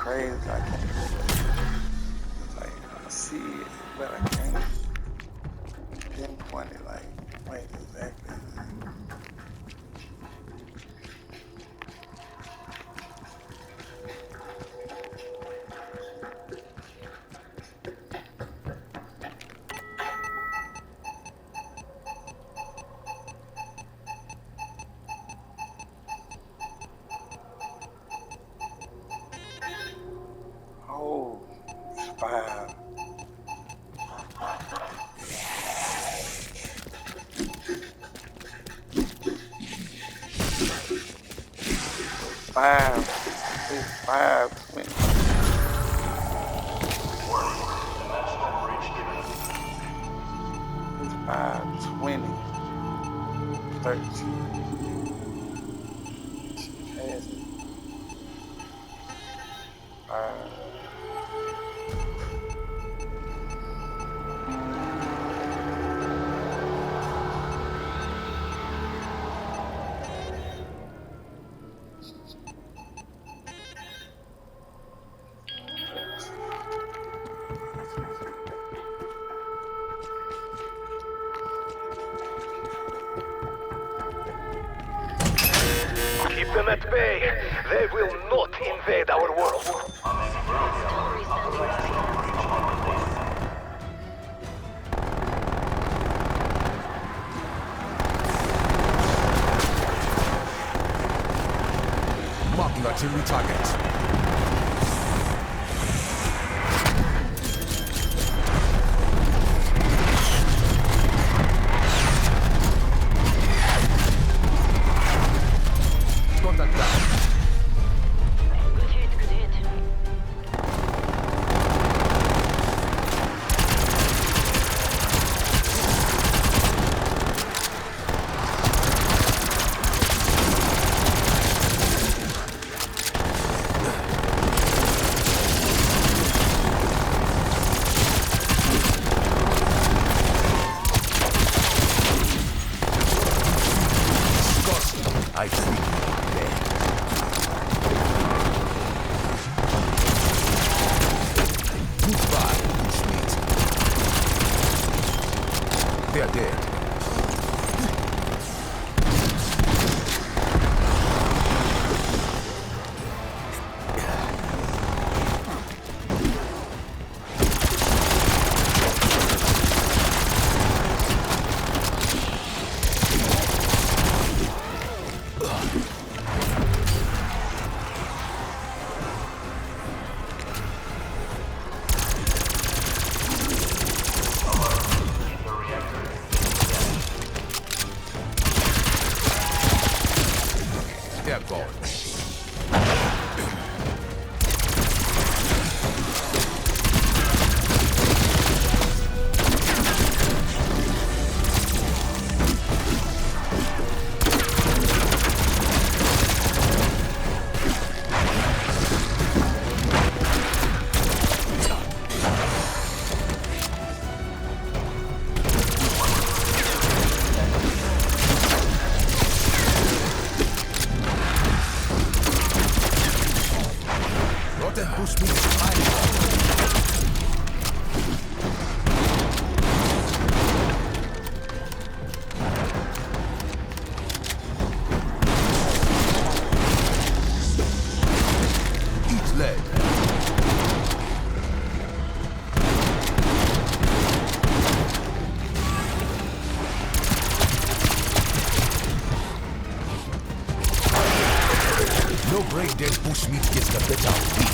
crazy. I can't. Like I see it, but I can't pinpoint it. Like wait, exactly. Oh, it's 5. It's 5:20. It's 5:20. 13. She passed it. 5. Keep them at bay. They will not invade our world. Marking artillery targets. Contact down. Good hit, good hit. I treat you dead. Goodbye, bushmeat. They're dead. They're gone. Rotten bushmeat is fine. Eat lead. No brain dead bushmeat gets the better of me.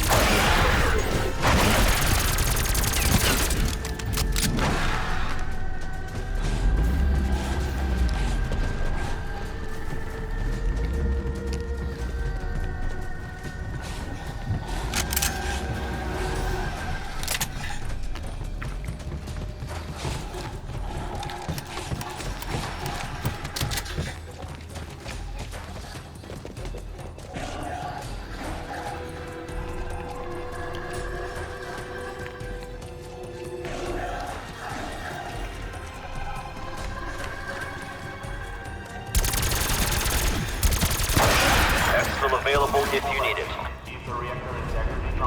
Still available if you need it. Keep the reactor integrity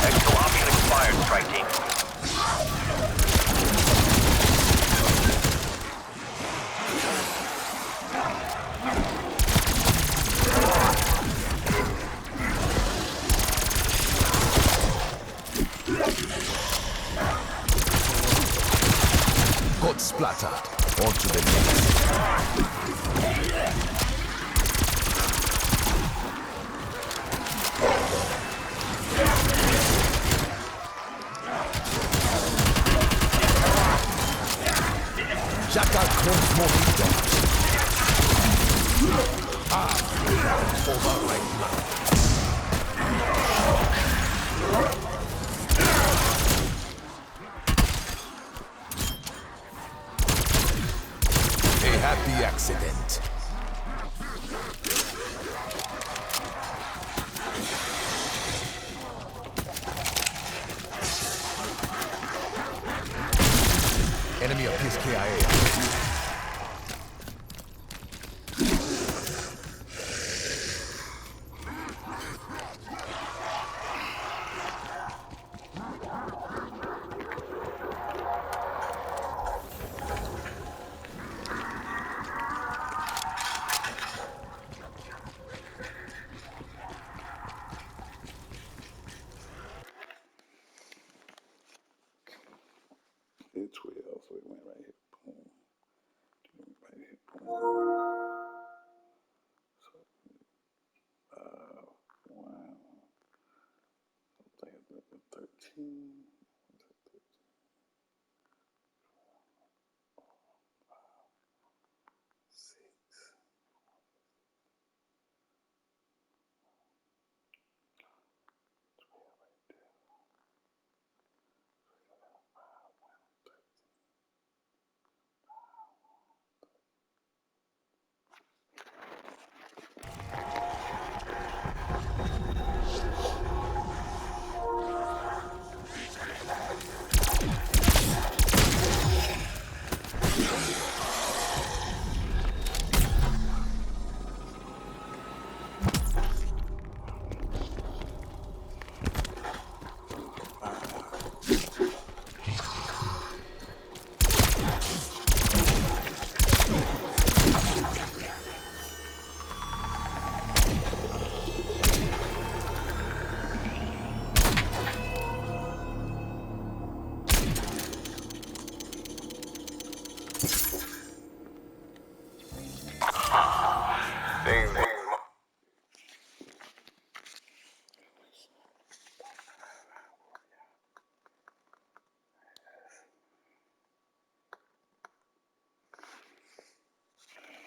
Extra option expired, strike team. Got splattered. On to the next. Jackal clones more victims. Over right now. A happy accident. Enemy appears KIA. It's 12, so it went right here. Boom. Right here. Boom. So, wow. I think it's 13. Six.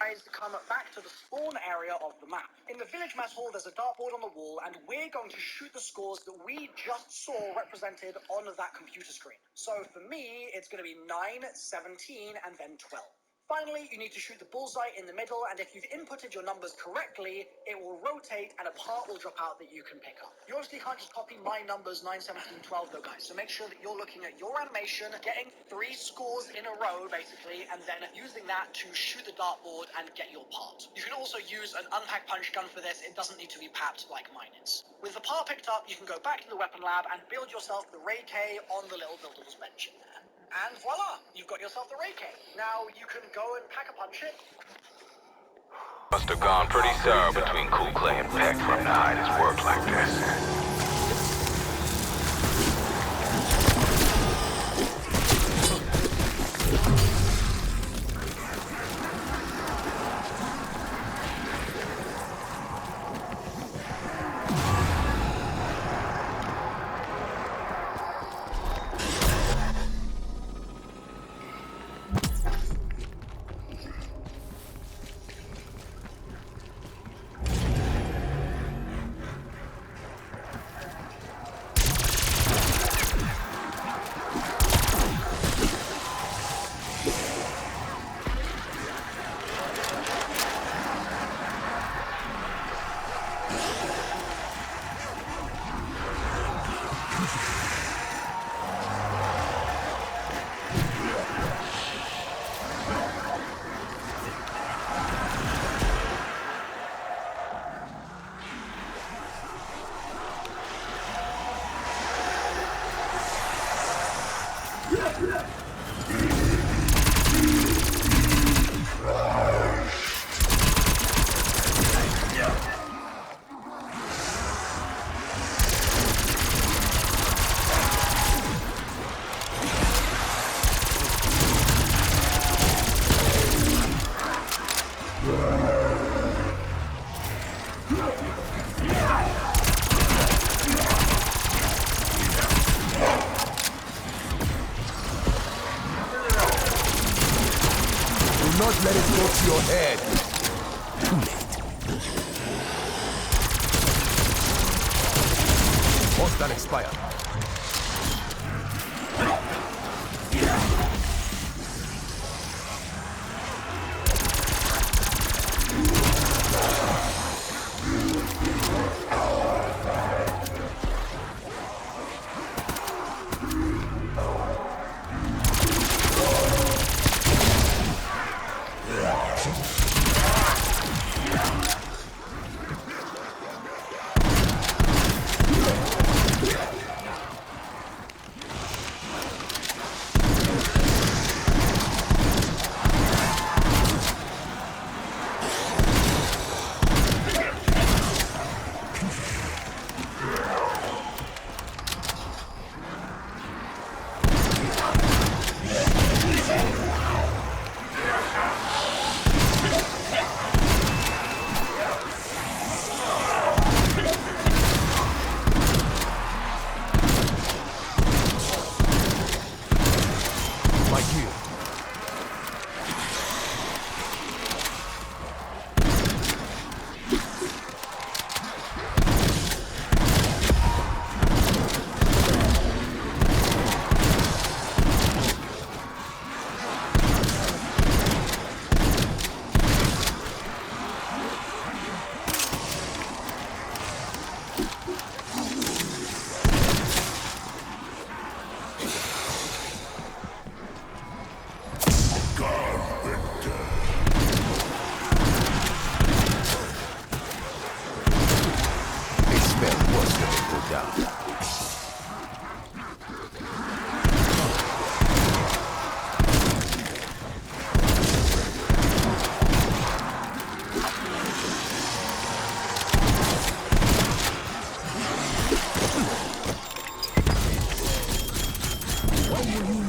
guys come back to the spawn area of the map. In the village mess hall, there's a dartboard on the wall, and we're going to shoot the scores that we just saw represented on that computer screen. So for me, it's going to be 9, 17, and then 12. Finally, you need to shoot the bullseye in the middle, and if you've inputted your numbers correctly, it will rotate and a part will drop out that you can pick up. You obviously can't just copy my numbers 9, 17, 12 though, guys, so make sure that you're looking at your animation, getting 3 scores in a row, basically, and then using that to shoot the dartboard and get your part. You can also use an unpack punch gun for this. It doesn't need to be papped like mine is. With the part picked up, you can go back to the weapon lab and build yourself the Ray K on the little buildables bench in there. And voila, you've got yourself the Ray K. Now you can go and pack a punch it. Must have gone pretty sour between Cool Clay and Peck for him to hide his work like this. Not let it go to your head. Too late. Hostile expired.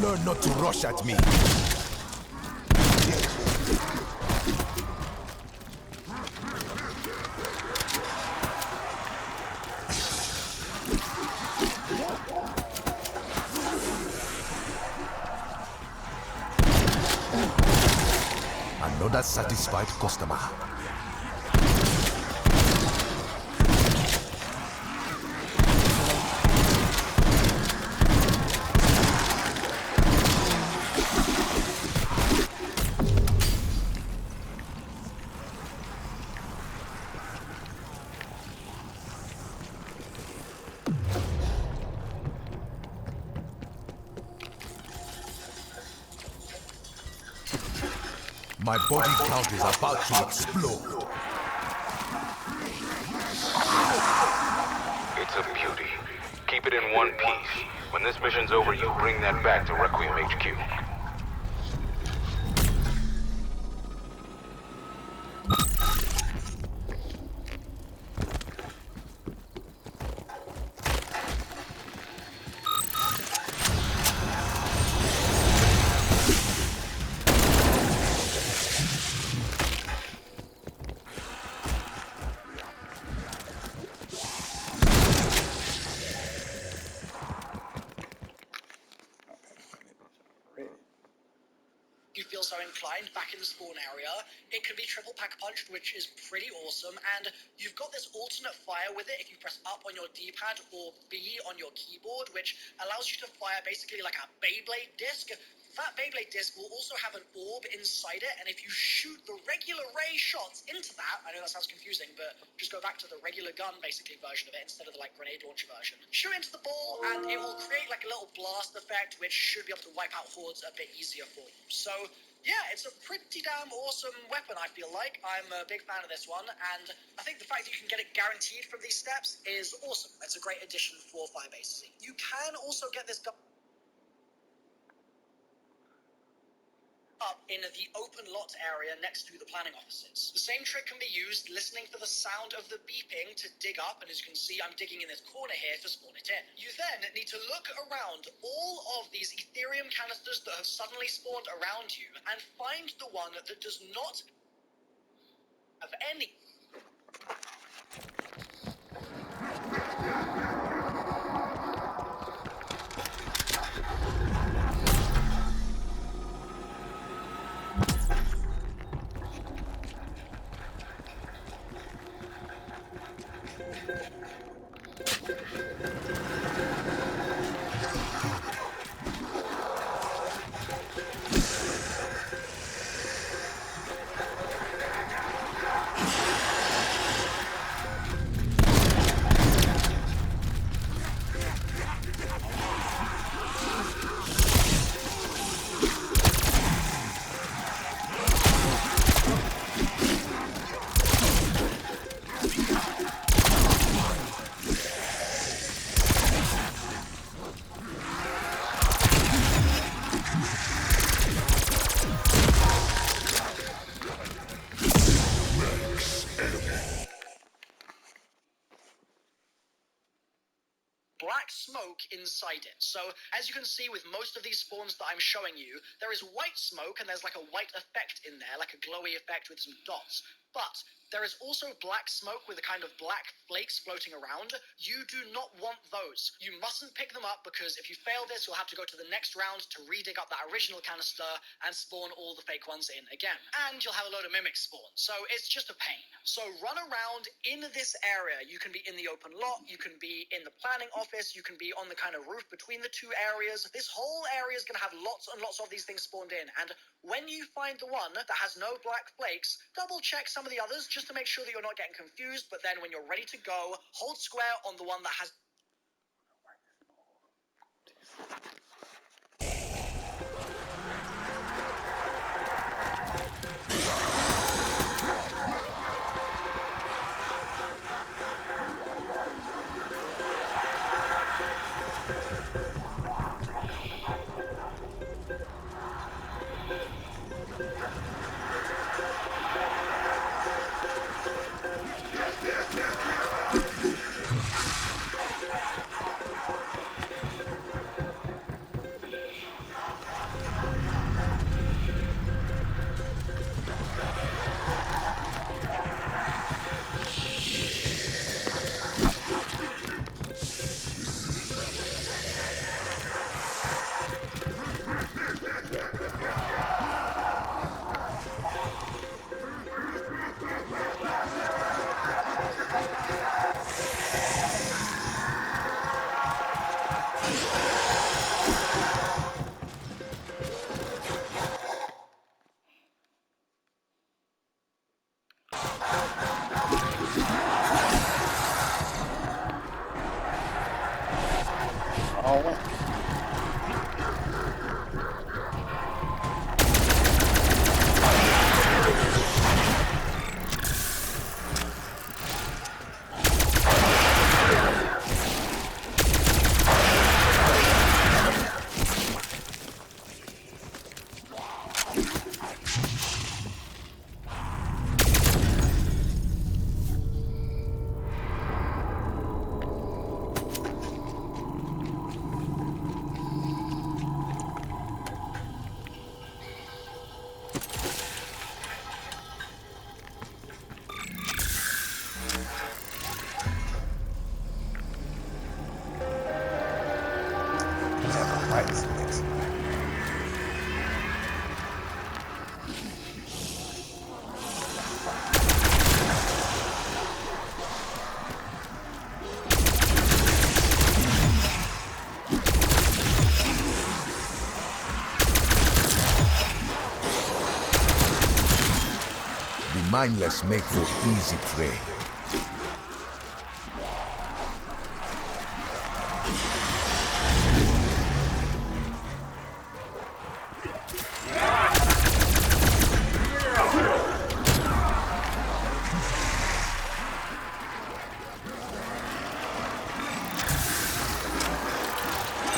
Learn not to rush at me. another satisfied customer. My body count is about to explode. It's a beauty. Keep it in one piece. When this mission's over, you bring that back to Requiem HQ. You feel so inclined back in the spawn area, it can be triple pack punched, which is pretty awesome, and you've got this alternate fire with it if you press up on your D-pad or B on your keyboard, which allows you to fire basically like a Beyblade disc. That Beyblade disc will also have an orb inside it, and if you shoot the regular ray shots into that, I know that sounds confusing, but just go back to the regular gun basically version of it instead of the like grenade launcher version. Shoot into the ball, and it will create like a little blast effect, which should be able to wipe out hordes a bit easier for you. So yeah, it's a pretty damn awesome weapon, I feel like. I'm a big fan of this one, and I think the fact that you can get it guaranteed from these steps is awesome. It's a great addition for Firebase. You can also get this gun up in the open lot area next to the planning offices. The same trick can be used listening for the sound of the beeping to dig up, and as you can see, I'm digging in this corner here to spawn it in. You then need to look around all of these Ethereum canisters that have suddenly spawned around you and find the one that does not have any. Black smoke inside it. So as you can see with most of these spawns that I'm showing you, there is white smoke and there's like a white effect in there, like a glowy effect with some dots. But there is also black smoke with a kind of black flakes floating around. You do not want those. You mustn't pick them up because if you fail this, you'll have to go to the next round to re-dig up that original canister and spawn all the fake ones in again. And you'll have a load of mimics spawn. So it's just a pain. So run around in this area. You can be in the open lot, you can be in the planning office, you can be on the kind of roof between the two areas. This whole area is going to have lots and lots of these things spawned in. And when you find the one that has no black flakes, double check some of the others just to make sure that you're not getting confused. But then when you're ready to go, hold square on the one that has... power. Never mind, yes. The mindless make for easy prey.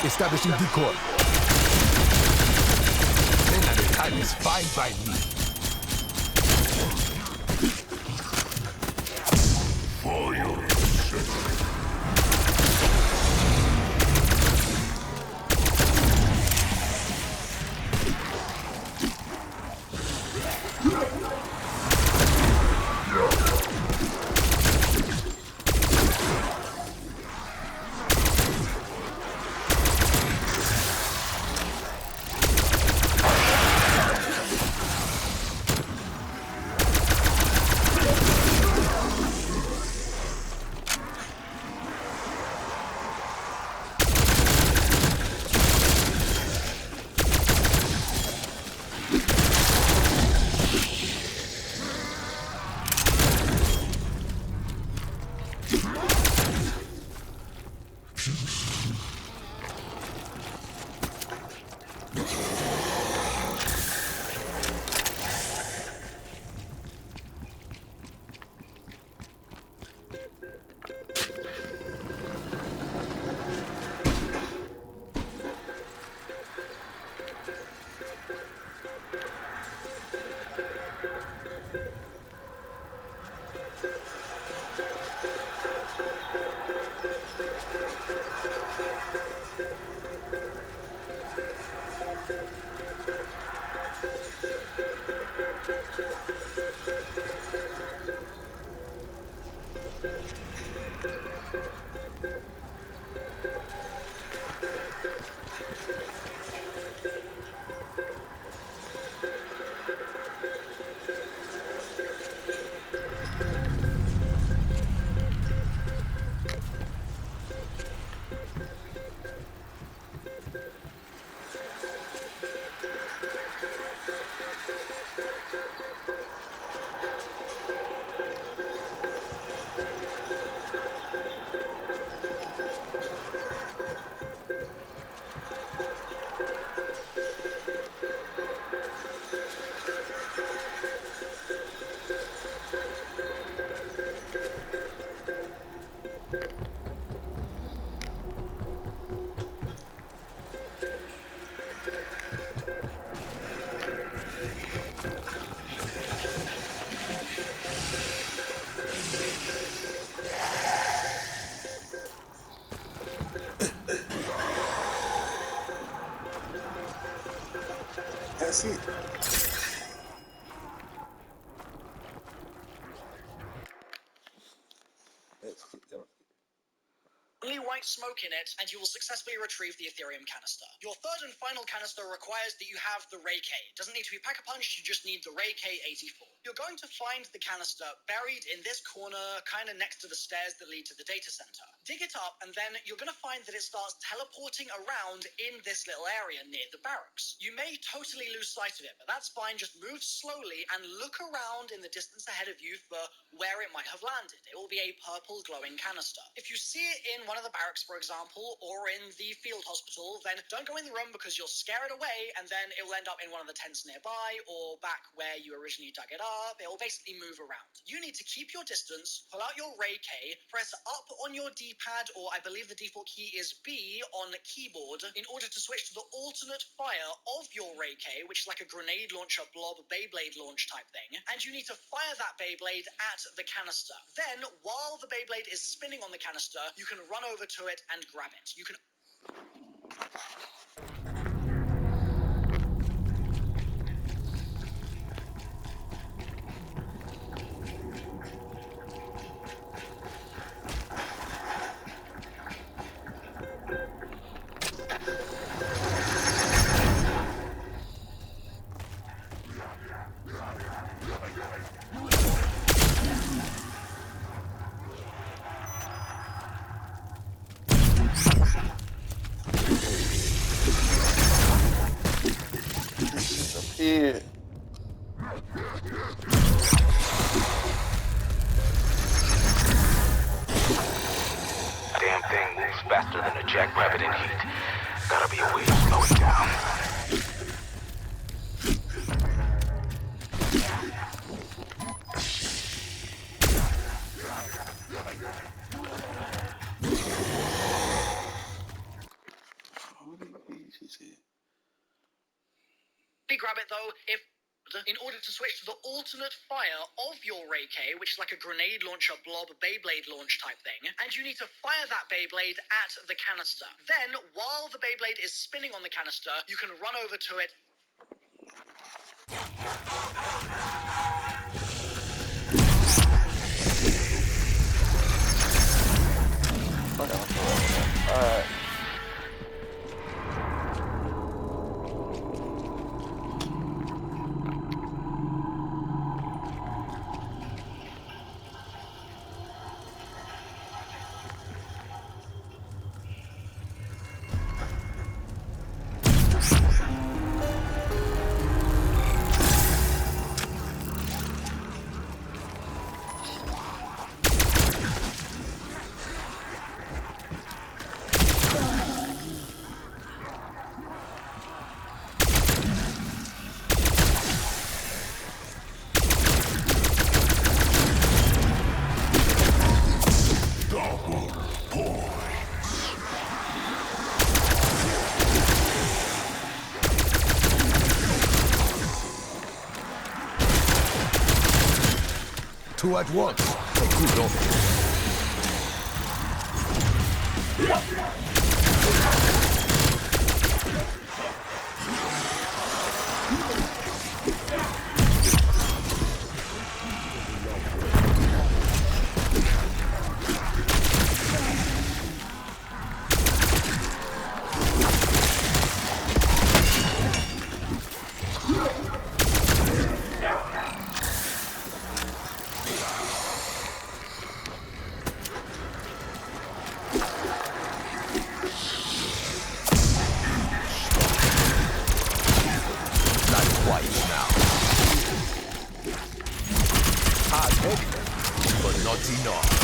Establishing decoy. Then at the time is fine by me. That's it. Only white smoke in it, and you will successfully retrieve the Ethereum canister. Your third and final canister requires that you have the Ray K. It doesn't need to be pack-a-punch, you just need the Ray K-84. You're going to find the canister buried in this corner, kind of next to the stairs that lead to the data center. Dig it up, and then you're going to find that it starts teleporting around in this little area near the barracks. You may totally lose sight of it, but that's fine. Just move slowly and look around in the distance ahead of you for where it might have landed. It will be a purple glowing canister. If you see it in one of the barracks, for example, hospital or in the field hospital, then don't go in the room because you'll scare it away and then it will end up in one of the tents nearby or back where you originally dug it up. It will basically move around. You need to keep your distance, pull out your Ray K, press up on your D-pad, or I believe the default key is B on keyboard, in order to switch to the alternate fire of your Ray K, which is like a grenade launcher blob Beyblade launch type thing, and you need to fire that Beyblade at the canister. Then, while the Beyblade is spinning on the canister, you can run over to it and grab it. You can Here. Damn thing moves faster than a jackrabbit in heat. Gotta be a way to slow it down. grab it though if in order to switch to the alternate fire of your Ray K, which is like a grenade launcher blob Beyblade launch type thing, and you need to fire that Beyblade at the canister. Then, while the Beyblade is spinning on the canister, you can run over to it. Alright. Two at once. A good omen. But not enough.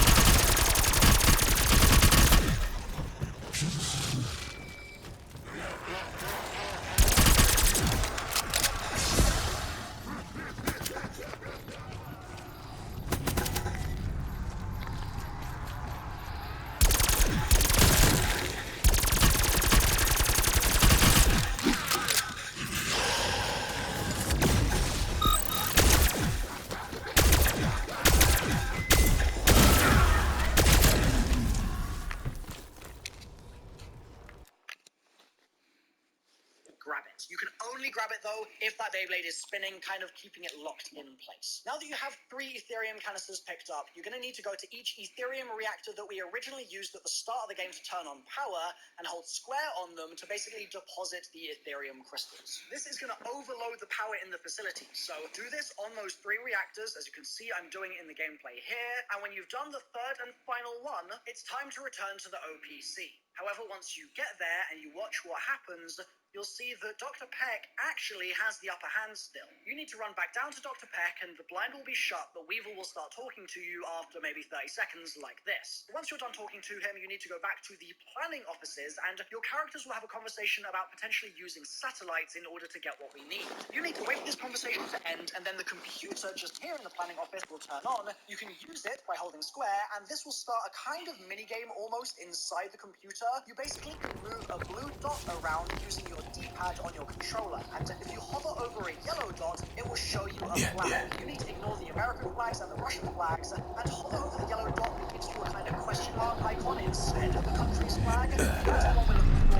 Grab it. You can only grab it though if that Beyblade is spinning, kind of keeping it locked in place. Now that you have 3 Aetherium canisters picked up, you're going to need to go to each Aetherium reactor that we originally used at the start of the game to turn on power and hold square on them to basically deposit the Aetherium crystals. This is going to overload the power in the facility, so do this on those 3 reactors. As you can see, I'm doing it in the gameplay here, and when you've done the 3rd and final one, it's time to return to the OPC. However, once you get there and you watch what happens, you'll see that Dr. Peck actually has the upper hand still. You need to run back down to Dr. Peck and the blind will be shut, but Weevil will start talking to you after maybe 30 seconds like this. Once you're done talking to him, you need to go back to the planning offices and your characters will have a conversation about potentially using satellites in order to get what we need. You need to wait for this conversation to end and then the computer just here in the planning office will turn on. You can use it by holding square and this will start a kind of minigame almost inside the computer. You basically can move a blue dot around using your D-pad on your controller, and if you hover over a yellow dot, it will show you a flag. You need to ignore the American flags and the Russian flags, and hover over the yellow dot that gives you a kind of question mark icon instead of the country's flag. That's the one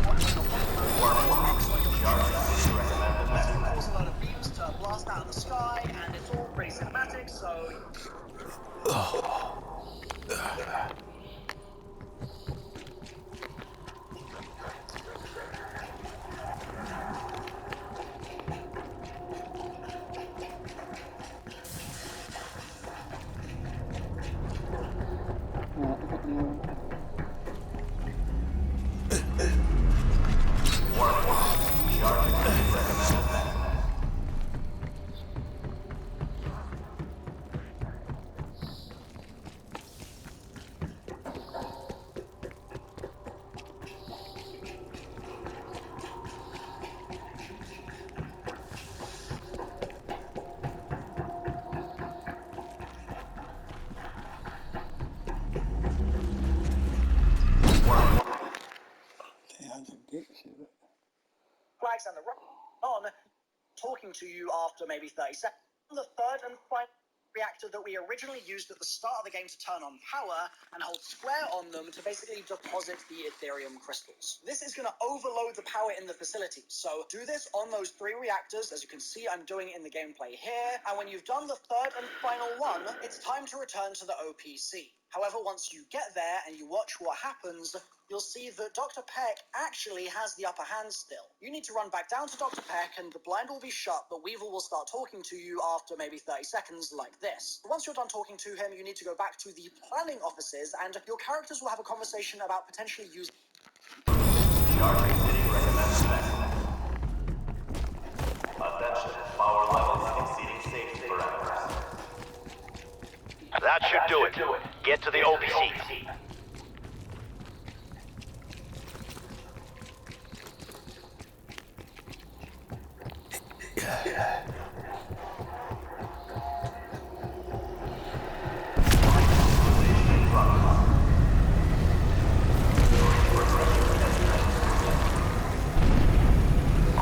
we're looking for, and you're hovering over X on your controller. This will cause a lot of beams to blast out of the sky, and it's all pretty cinematic, so... flags and the on talking to you after maybe 30 seconds. The third and final reactor that we originally used at the start of the game to turn on power and hold square on them to basically deposit the Ethereum crystals. This is going to overload the power in the facility. So do this on those 3 reactors, as you can see I'm doing in the gameplay here. And when you've done the third and final one, it's time to return to the OPC. However, once you get there and you watch what happens, you'll see that Dr. Peck actually has the upper hand still. You need to run back down to Dr. Peck and the blind will be shut, but Weevil will start talking to you after maybe 30 seconds like this. Once you're done talking to him, you need to go back to the planning offices and your characters will have a conversation about potentially using... Charging city recommends maximum. Attention, power levels exceeding safety parameters. That should do it. Get to the OPC.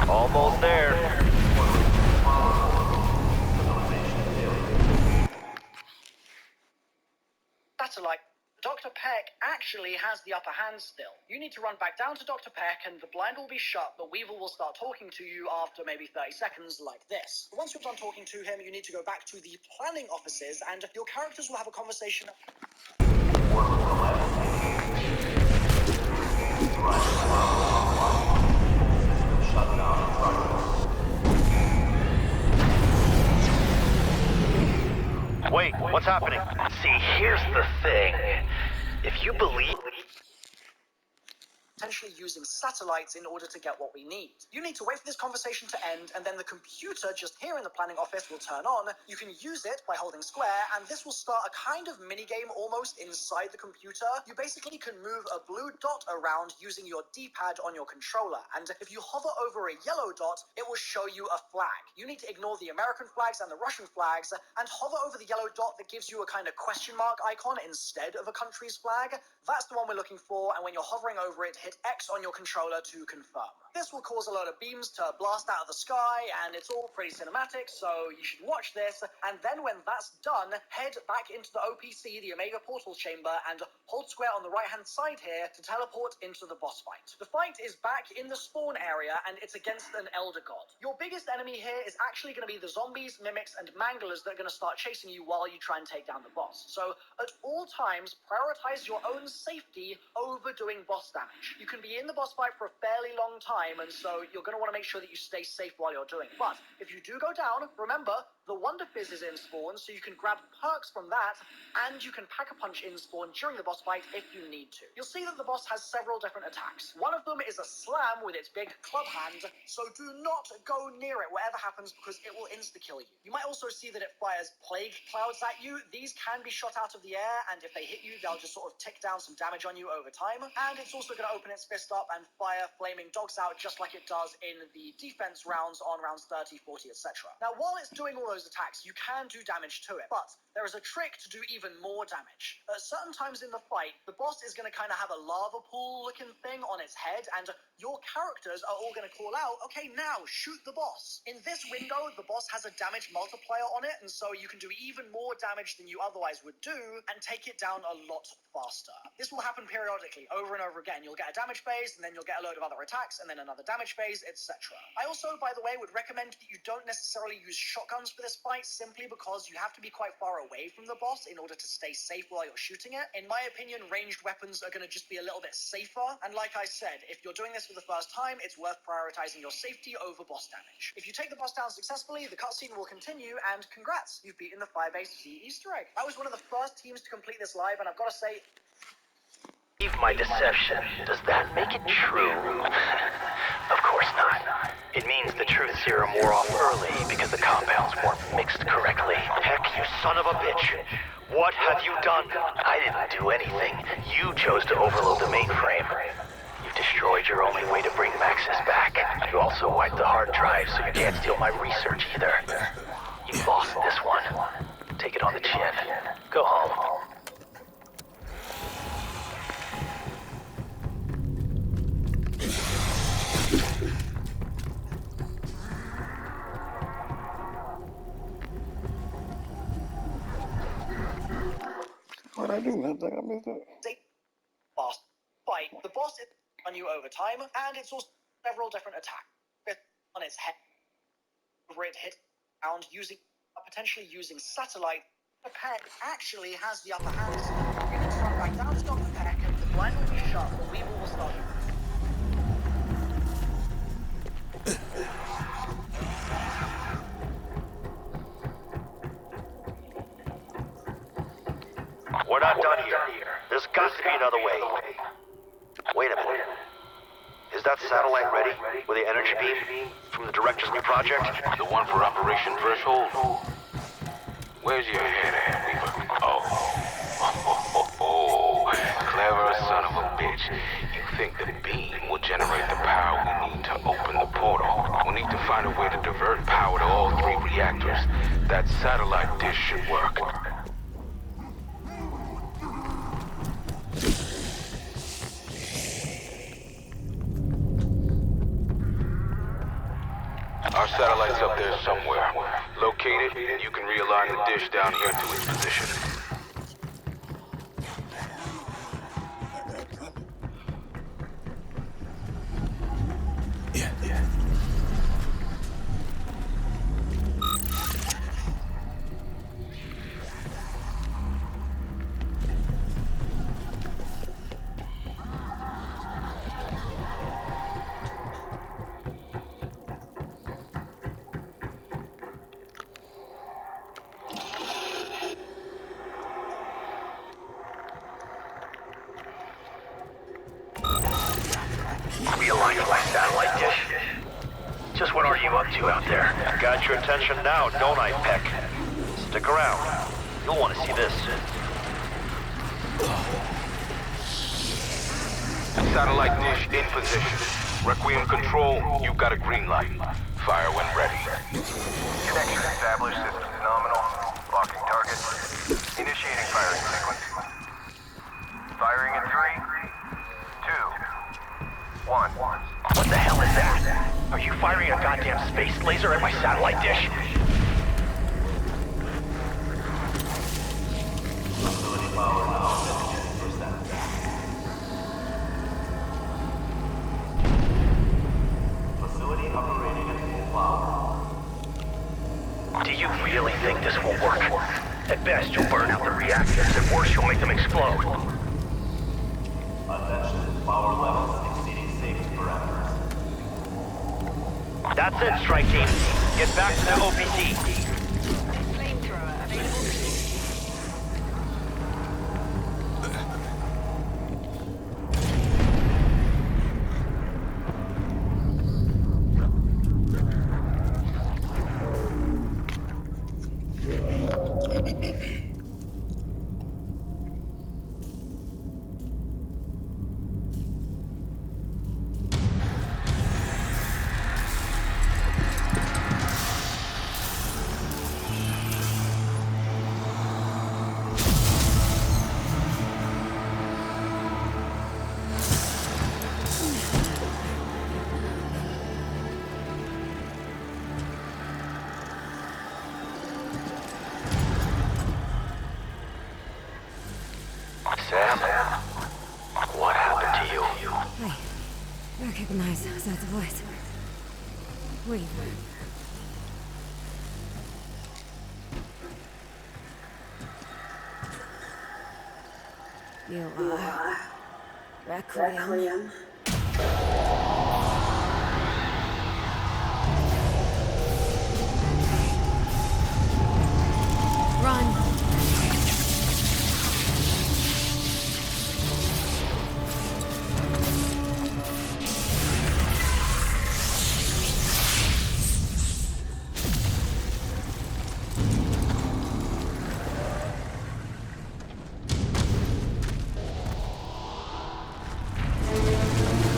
Almost there. Satellite. Dr. Peck actually has the upper hand still. You need to run back down to Dr. Peck and the blind will be shut, but Weevil will start talking to you after maybe 30 seconds like this. Once you're done talking to him, you need to go back to the planning offices and your characters will have a conversation... Wait, what's happening? See, here's the thing. If you believe... potentially using satellites in order to get what we need. You need to wait for this conversation to end, and then the computer just here in the planning office will turn on. You can use it by holding square, and this will start a kind of minigame almost inside the computer. You basically can move a blue dot around using your D-pad on your controller, and if you hover over a yellow dot, it will show you a flag. You need to ignore the American flags and the Russian flags, and hover over the yellow dot that gives you a kind of question mark icon instead of a country's flag. That's the one we're looking for, and when you're hovering over it, hit X on your controller to confirm. This will cause a lot of beams to blast out of the sky, and it's all pretty cinematic, so you should watch this, and then when that's done, head back into the OPC, the Omega Portal Chamber, and hold square on the right-hand side here to teleport into the boss fight. The fight is back in the spawn area, and it's against an Elder God. Your biggest enemy here is actually going to be the zombies, mimics, and manglers that are going to start chasing you while you try and take down the boss. So, at all times, prioritize your own safety over doing boss damage. You can be in the boss fight for a fairly long time, and so you're going to want to make sure that you stay safe while you're doing it. But if you do go down, remember, The Wonder Fizz is in spawn, so you can grab perks from that, and you can pack a punch in spawn during the boss fight if you need to. You'll see that the boss has several different attacks. One of them is a slam with its big club hand, so do not go near it, whatever happens, because it will insta-kill you. You might also see that it fires plague clouds at you. These can be shot out of the air, and if they hit you, they'll just sort of tick down some damage on you over time. And it's also going to open its fist up and fire flaming dogs out, just like it does in the defense rounds on rounds 30, 40, etc. Now, while it's doing all those attacks, you can do damage to it, but there is a trick to do even more damage. At certain times in the fight, the boss is going to kind of have a lava pool looking thing on its head, and your characters are all going to call out, okay, now shoot the boss. In this window, the boss has a damage multiplier on it, and so you can do even more damage than you otherwise would do and take it down a lot faster. This will happen periodically, over and over again. You'll get a damage phase, and then you'll get a load of other attacks, and then another damage phase, etc. I also, by the way, would recommend that you don't necessarily use shotguns for this fight, simply because you have to be quite far away from the boss in order to stay safe while you're shooting it. In my opinion, ranged weapons are going to just be a little bit safer, and like I said, if you're doing this for the first time, it's worth prioritizing your safety over boss damage. If you take the boss down successfully, the cutscene will continue, and congrats, you've beaten the Firebase Sea Easter egg. I was one of the first teams to complete this live, and I've got to say, Leave my deception. Does that make it true? Of course not. It means the truth serum wore off early because the compounds weren't mixed correctly. Heck, you son of a bitch! What have you done? I didn't do anything. You chose to overload the mainframe. You've destroyed your only way to bring Maxis back. You also wiped the hard drive, so you can't steal my research either. You lost this one. Take it on the chin. Go home. What I do? I think I missed that. boss fight. The boss is on you over time, and it's also several different attacks. On its head, where it hits ground using, potentially using satellite. The Peck actually has the upper hand. You can run back down, stop the Peck, and the blind will be shut, but we will start. We're not done here. There's got to be another way. Wait a minute. Is that satellite ready with the energy beam from the director's new project? The one for Operation Threshold? Where's your head at, Weaver? Oh. Clever son of a bitch. You think the beam will generate the power we need to open the portal? We'll need to find a way to divert power to all 3 reactors. That satellite dish should work. Our satellite's up there somewhere. Locate it, and you can realign the dish down here to its position. Yeah. Realigning my satellite dish. Just what are you up to out there? Got your attention now, don't I, Peck? Stick around. You'll want to see this. Satellite dish in position. Requiem control, you've got a green light. Fire when ready. Connection established, systems nominal. Locking target. Initiating firing sequence. Firing in 3, 2, 1. What the hell is that? Are you firing a goddamn space laser at my satellite dish? Facility operating at full power. Do you really think this will work? At best, you'll burn out the reactors. At worst, you'll make them explode. Attention, power levels exceeding safety parameters. That's it, Strike Team. Get back to the OPT. recognize that voice. Wait. You are Requiem. Run.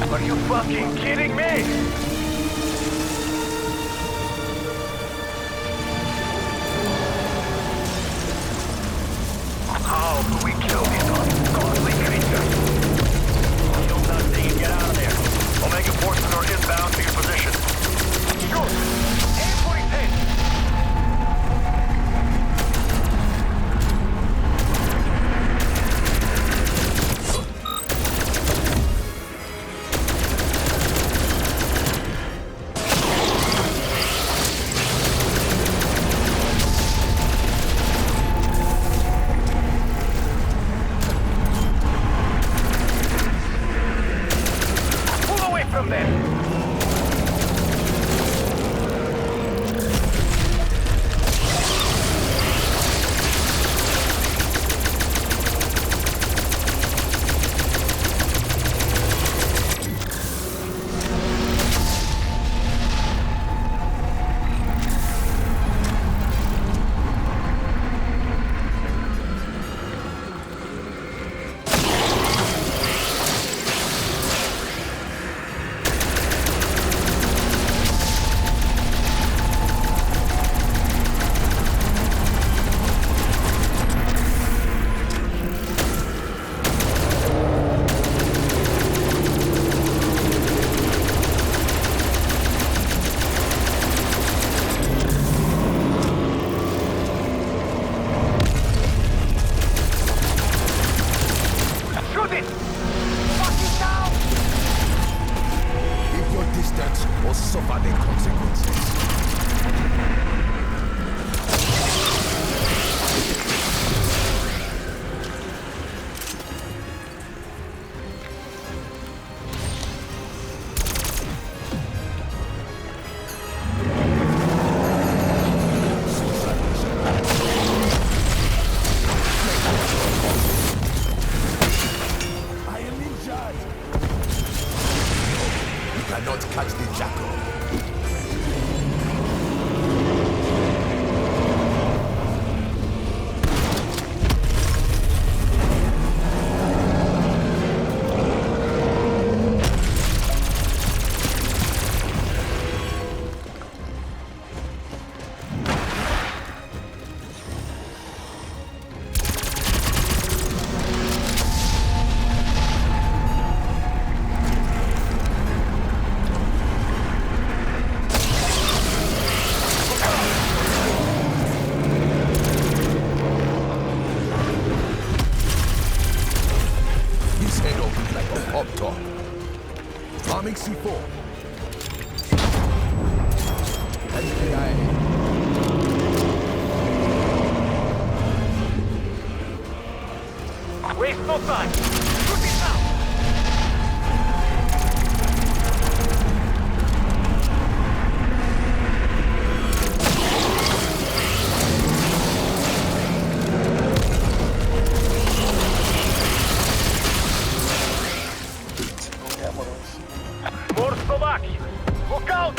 Are you fucking kidding me? How do we kill these ungodly creatures? Kill that thing and get out of there. Omega forces are inbound to your position. Shoot! Aim for his head! From there. Keep your distance or suffer the consequences. I am in charge. You cannot catch the jackal. His head opens like a pop top. Arming C4. FBI. Waste no time! Shoot it now! More Slovaki! Look out!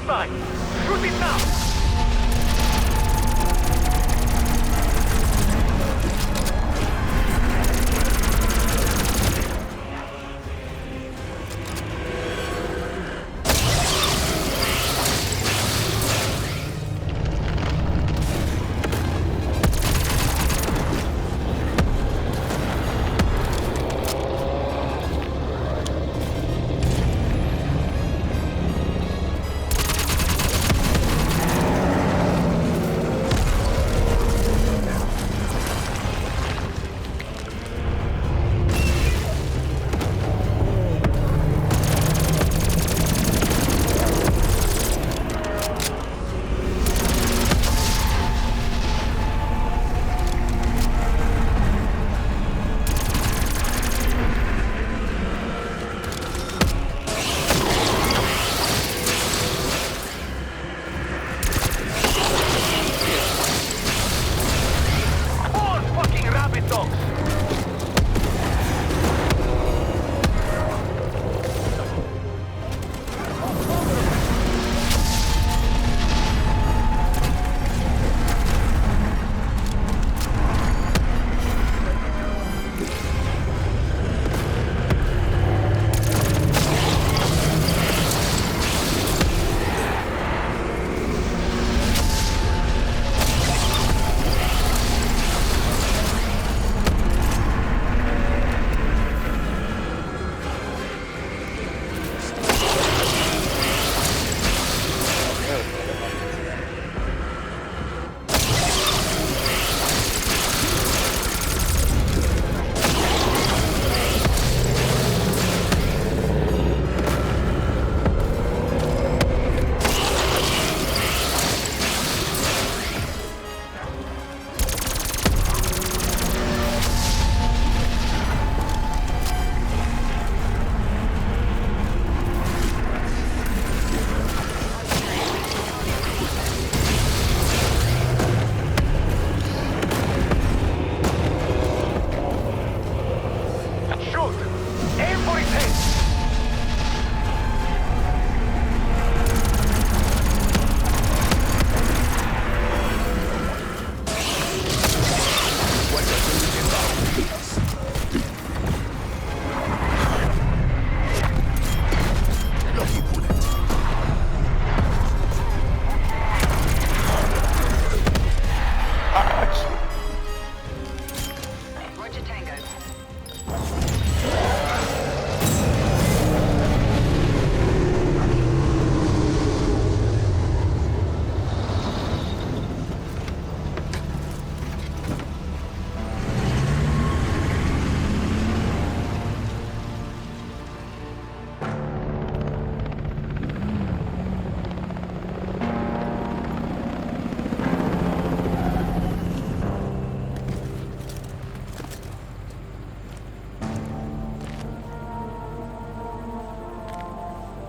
mine! Shoot it now!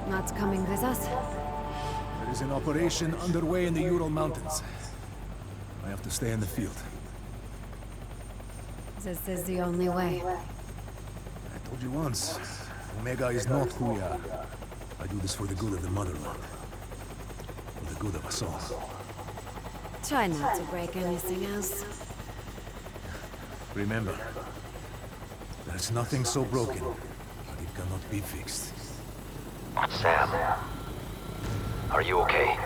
Not coming with us? There is an operation underway in the Ural Mountains. I have to stay in the field. This is the only way. I told you once, Omega is not who we are. I do this for the good of the motherland. For the good of us all. Try not to break anything else. Remember, there's nothing so broken that it cannot be fixed. Sam, are you okay?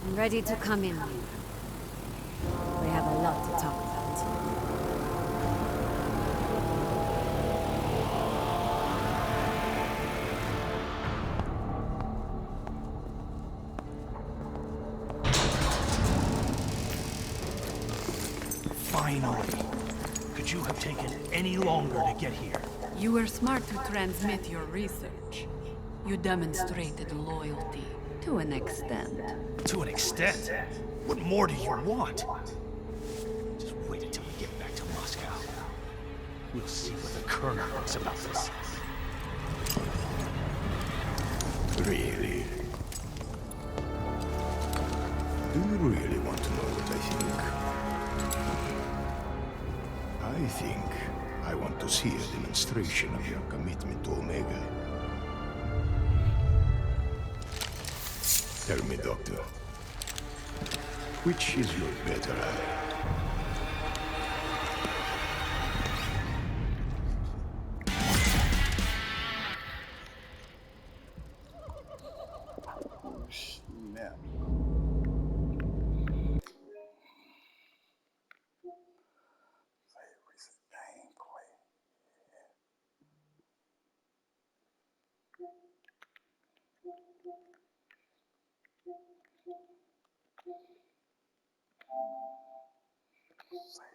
I'm ready to come in. We have a lot to talk about. Finally. Could you have taken any longer to get here? You were smart to transmit your research. You demonstrated loyalty, to an extent. To an extent? What more do you want? Just wait until we get back to Moscow. We'll see what the Colonel thinks about this. Really? Do you really want to know what I think? I think I want to see a demonstration of your commitment to Omega. Tell me, Doctor. Which is your better eye? Oh, snap. Recent gameplay. Save